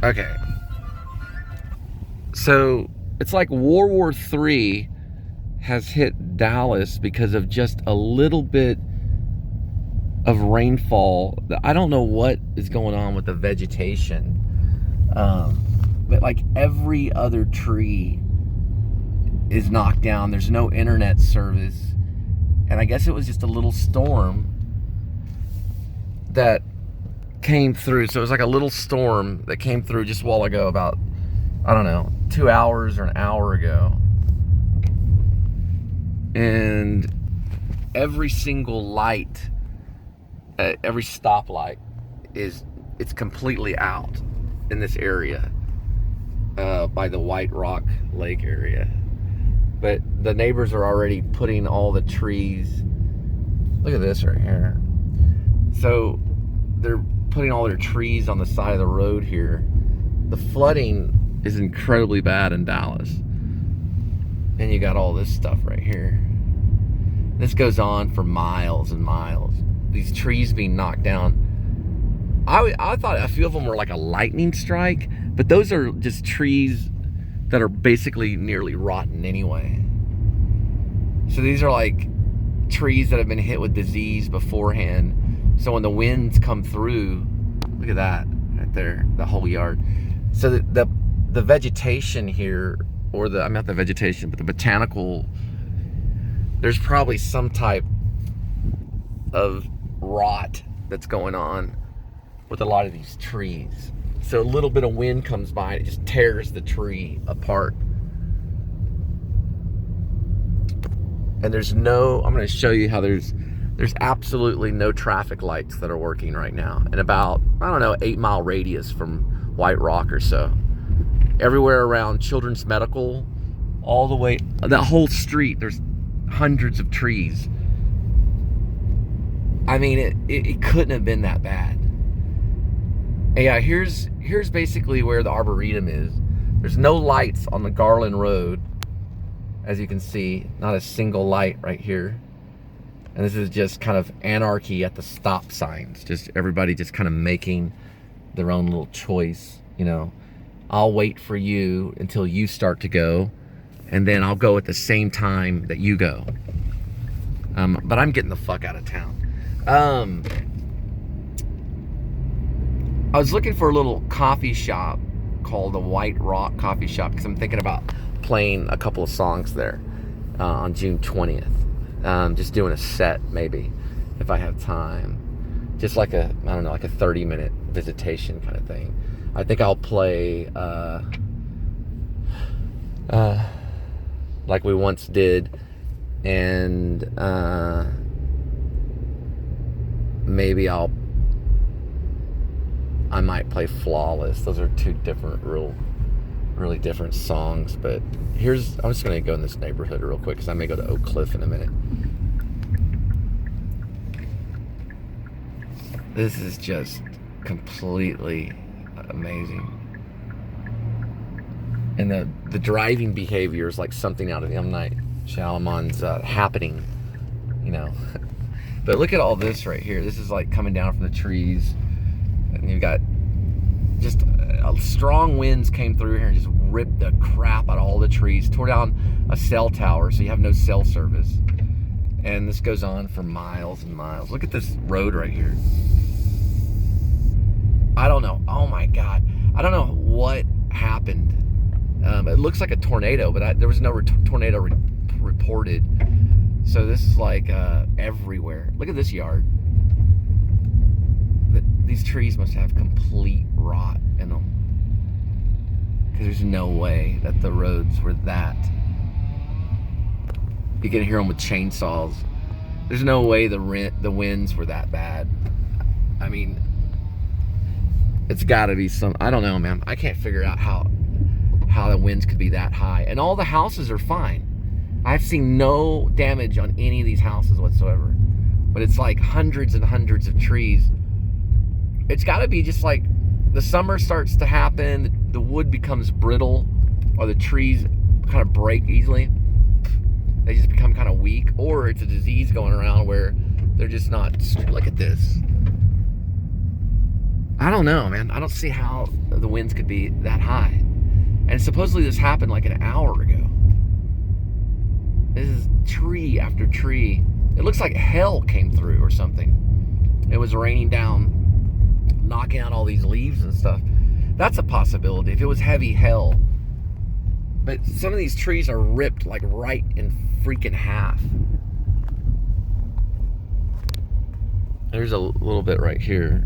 Okay. So it's like World War III has hit Dallas because of just a little bit of rainfall. I don't know what is going on with the vegetation, but like every other tree is knocked down. There's no internet service, and I guess it was just a little storm that came through. So it was like a little storm that came through just a while ago, about, I don't know, 2 hours or an hour ago. And every single light, every stoplight it's completely out in this area, by the White Rock Lake area. But the neighbors are already putting all the trees. Look at this right here. So they're putting all their trees on the side of the road here. The flooding is incredibly bad in Dallas. And you got all this stuff right here. This goes on for miles and miles. These trees being knocked down. I thought a few of them were like a lightning strike, but those are just trees that are basically nearly rotten anyway. So these are like trees that have been hit with disease beforehand. So when the winds come through, look at that right there, the whole yard. So the vegetation here, or not the vegetation, but the botanical, there's probably some type of rot that's going on with a lot of these trees. So a little bit of wind comes by and it just tears the tree apart. And I'm going to show you how there's absolutely no traffic lights that are working right now in about, I don't know, 8-mile radius from White Rock or so. Everywhere around Children's Medical, all the way, that whole street, there's hundreds of trees. I mean, it couldn't have been that bad. And yeah, here's basically where the Arboretum is. There's no lights on the Garland Road, as you can see, not a single light right here. And this is just kind of anarchy at the stop signs. Just everybody just kind of making their own little choice. You know, I'll wait for you until you start to go, and then I'll go at the same time that you go. But I'm getting the fuck out of town. I was looking for a little coffee shop called the White Rock Coffee Shop because I'm thinking about playing a couple of songs there on June 20th. Just doing a set, maybe, if I have time. Just like a 30-minute visitation kind of thing. I think I'll play like we once did, and maybe I might play Flawless. Those are two different, really different songs. But I'm just going to go in this neighborhood real quick because I may go to Oak Cliff in a minute. This is just completely amazing. And the driving behavior is like something out of M. Night Shyamalan's Happening, you know. But look at all this right here. This is like coming down from the trees. And you've got just strong winds came through here and just ripped the crap out of all the trees. Tore down a cell tower, so you have no cell service. And this goes on for miles and miles. Look at this road right here. I don't know. Oh my God. I don't know what happened. It looks like a tornado, but there was no tornado reported. So this is like everywhere. Look at this yard. These trees must have complete rot in them. Because there's no way that the roads were that. You can hear them with chainsaws. There's no way the winds were that bad. I mean, it's got to be some. I don't know, man. I can't figure out how the winds could be that high. And all the houses are fine. I've seen no damage on any of these houses whatsoever. But it's like hundreds and hundreds of trees. It's got to be just like the summer starts to happen, the wood becomes brittle, or the trees kind of break easily. They just become kind of weak, or it's a disease going around where they're just not. Look at this. I don't know, man. I don't see how the winds could be that high. And supposedly this happened like an hour ago. This is tree after tree. It looks like hell came through or something. It was raining down, knocking out all these leaves and stuff. That's a possibility if it was heavy hell. But some of these trees are ripped like right in freaking half. There's a little bit right here.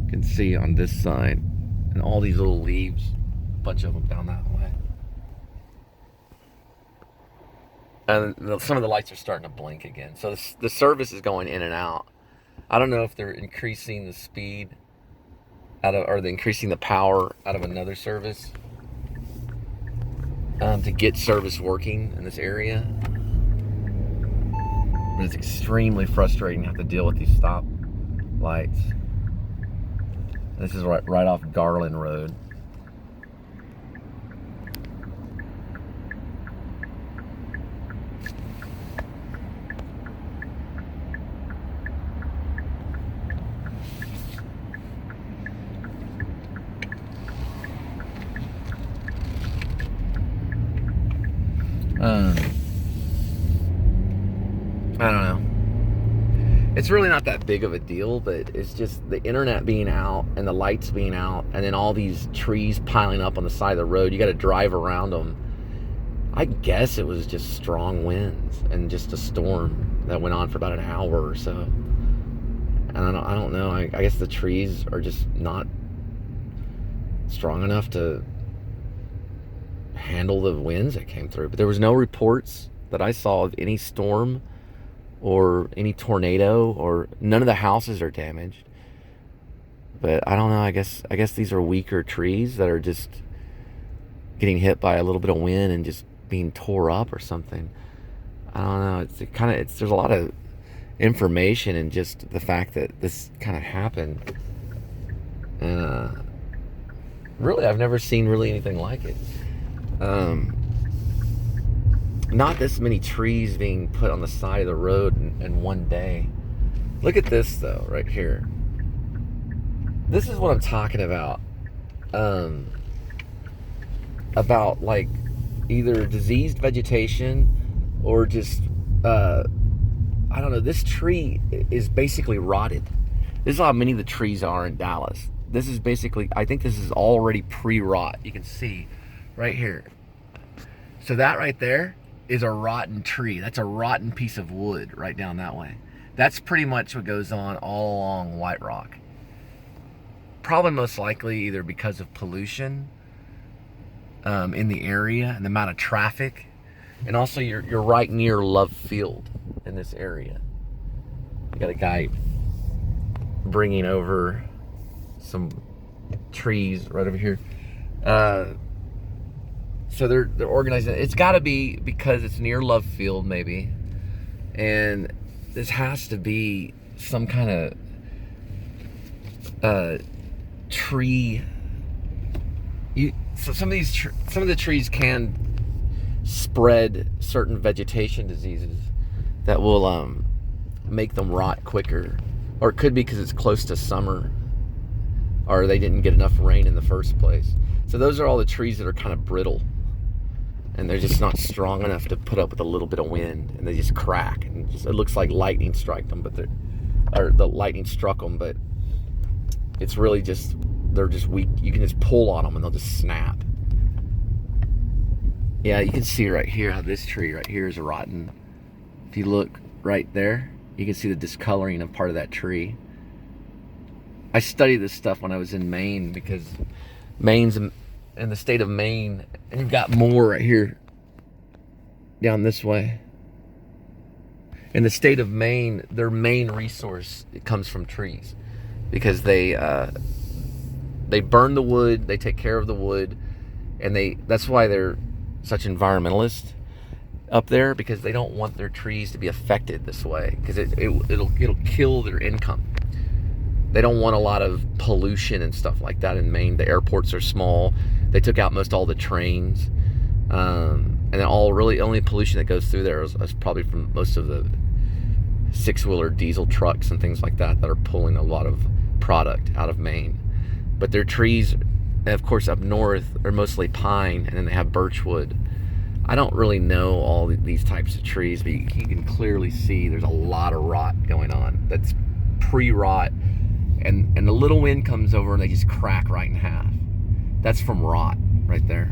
You can see on this side. And all these little leaves. A bunch of them down that way. And some of the lights are starting to blink again. So the service is going in and out. I don't know if they're increasing the speed or they're increasing the power out of another service to get service working in this area. But it's extremely frustrating to have to deal with these stop lights. This is right off Garland Road. I don't know. It's really not that big of a deal, but it's just the internet being out and the lights being out and then all these trees piling up on the side of the road. You got to drive around them. I guess it was just strong winds and just a storm that went on for about an hour or so. And I don't know. I guess the trees are just not strong enough to handle the winds that came through. But there was no reports that I saw of any storm or any tornado, or none of the houses are damaged. But I don't know, I guess these are weaker trees that are just getting hit by a little bit of wind and just being tore up or something. I don't know. There's a lot of information in just the fact that this kind of happened. And really, I've never seen really anything like it. Not this many trees being put on the side of the road in one day. Look at this though, right here. This is what I'm talking about. About like either diseased vegetation or just I don't know. This tree is basically rotted. This is how many of the trees are in Dallas. This is basically, I think this is already pre-rot. You can see right here. So that right there is a rotten tree. That's a rotten piece of wood right down that way. That's pretty much what goes on all along White Rock. Probably most likely either because of pollution in the area and the amount of traffic, and also you're right near Love Field in this area. You got a guy bringing over some trees right over here. So they're organizing. It's got to be because it's near Love Field, maybe. And this has to be some kind of tree. So some of the trees can spread certain vegetation diseases that will make them rot quicker, or it could be because it's close to summer, or they didn't get enough rain in the first place. So those are all the trees that are kind of brittle. And they're just not strong enough to put up with a little bit of wind, and they just crack. And it looks like lightning struck them, but the lightning struck them, but it's really just they're just weak. You can just pull on them and they'll just snap. Yeah, you can see right here how this tree right here is rotten. If you look right there, you can see the discoloring of part of that tree. I studied this stuff when I was in Maine, because Maine's in the state of Maine, and you've got more right here down this way. In the state of Maine, their main resource, it comes from trees, because they burn the wood, they take care of the wood, and that's why they're such environmentalists up there, because they don't want their trees to be affected this way, because it'll kill their income. They don't want a lot of pollution and stuff like that in Maine. The airports are small. They took out most all the trains. And then only pollution that goes through there is probably from most of the six-wheeler diesel trucks and things like that are pulling a lot of product out of Maine. But their trees, of course, up north are mostly pine, and then they have birchwood. I don't really know all these types of trees, but you can clearly see there's a lot of rot going on. That's pre-rot, and the little wind comes over and they just crack right in half. That's from rot right there.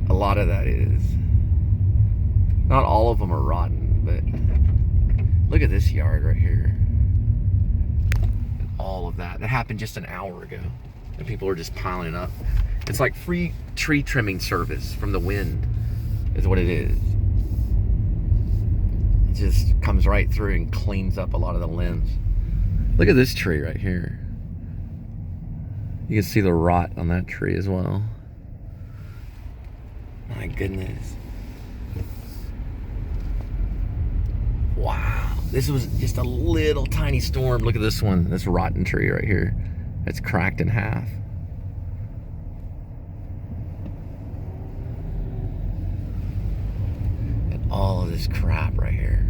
A lot of that is. Not all of them are rotten, but look at this yard right here. All of that happened just an hour ago, and people are just piling it up. It's like free tree trimming service from the wind is what it is. It just comes right through and cleans up a lot of the limbs. Look at this tree right here. You can see the rot on that tree as well. My goodness. Wow. This was just a little tiny storm. Look at this one, this rotten tree right here. It's cracked in half. And all of this crap right here.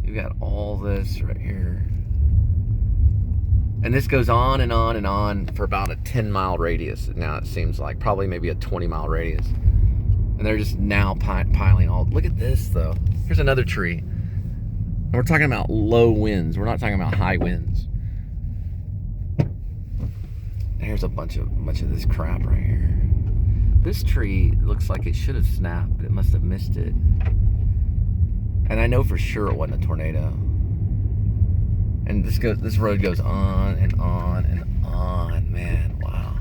You got all this right here. And this goes on and on and on for about a 10-mile radius. Now it seems like probably maybe a 20-mile radius. And they're just now piling all. Look at this though. Here's another tree. And we're talking about low winds. We're not talking about high winds. And here's a bunch of this crap right here. This tree looks like it should have snapped, but it must have missed it. And I know for sure it wasn't a tornado. And this road goes on and on and on, man. Wow.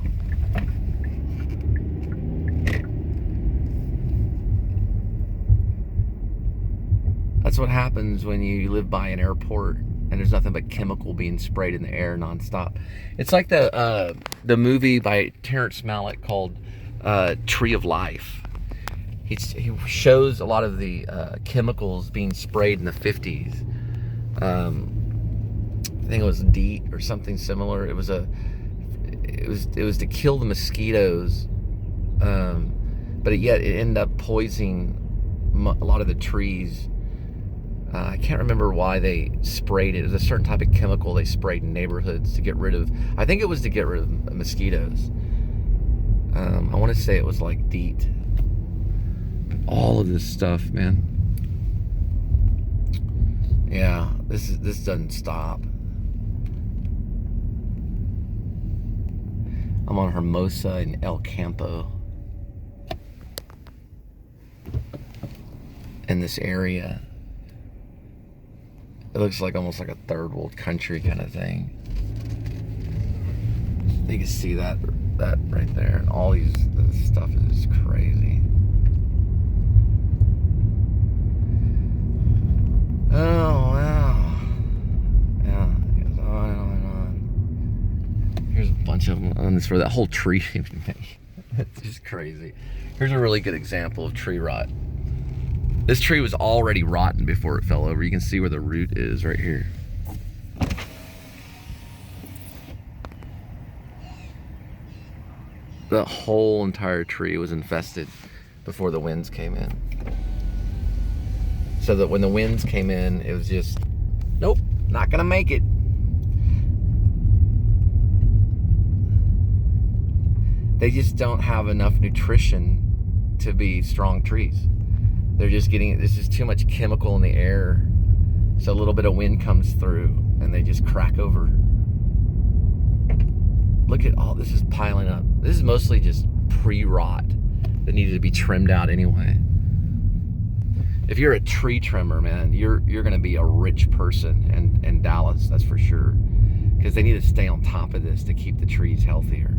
That's what happens when you live by an airport and there's nothing but chemical being sprayed in the air nonstop. It's like the movie by Terrence Malick called Tree of Life. He shows a lot of the chemicals being sprayed in the 50s. I think it was DEET or something similar. It was to kill the mosquitoes, but yet it ended up poisoning a lot of the trees. I can't remember why they sprayed it. It was a certain type of chemical they sprayed in neighborhoods to get rid of. I think it was to get rid of mosquitoes. I want to say it was like DEET. All of this stuff, man. Yeah, this doesn't stop. I'm on Hermosa in El Campo. In this area. It looks like almost like a third world country kind of thing. You can see that right there. And all this stuff is crazy. Oh, wow. Yeah, it goes on and on and on. Here's a bunch of them on this for that whole tree. It's just crazy. Here's a really good example of tree rot. This tree was already rotten before it fell over. You can see where the root is right here. The whole entire tree was infested before the winds came in. So that when the winds came in, it was just, nope, not gonna make it. They just don't have enough nutrition to be strong trees. They're just getting, this is too much chemical in the air. So a little bit of wind comes through and they just crack over. Look at all this is piling up. This is mostly just pre-rot that needed to be trimmed out anyway. If you're a tree trimmer, man, you're gonna be a rich person in Dallas, that's for sure. Because they need to stay on top of this to keep the trees healthier.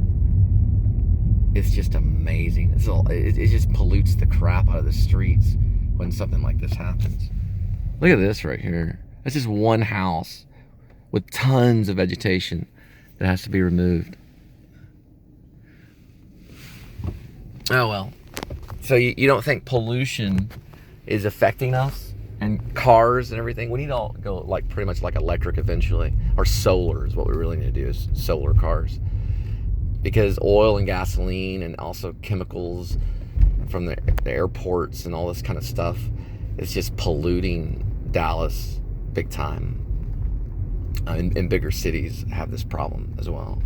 It's just amazing. It just pollutes the crap out of the streets when something like this happens. Look at this right here. That's just one house with tons of vegetation that has to be removed. Oh well. So you don't think pollution is affecting us and cars and everything. We need to all go like pretty much like electric eventually, or solar is what we really need to do, is solar cars, because oil and gasoline and also chemicals from the airports and all this kind of stuff is just polluting Dallas big time. And bigger cities have this problem as well.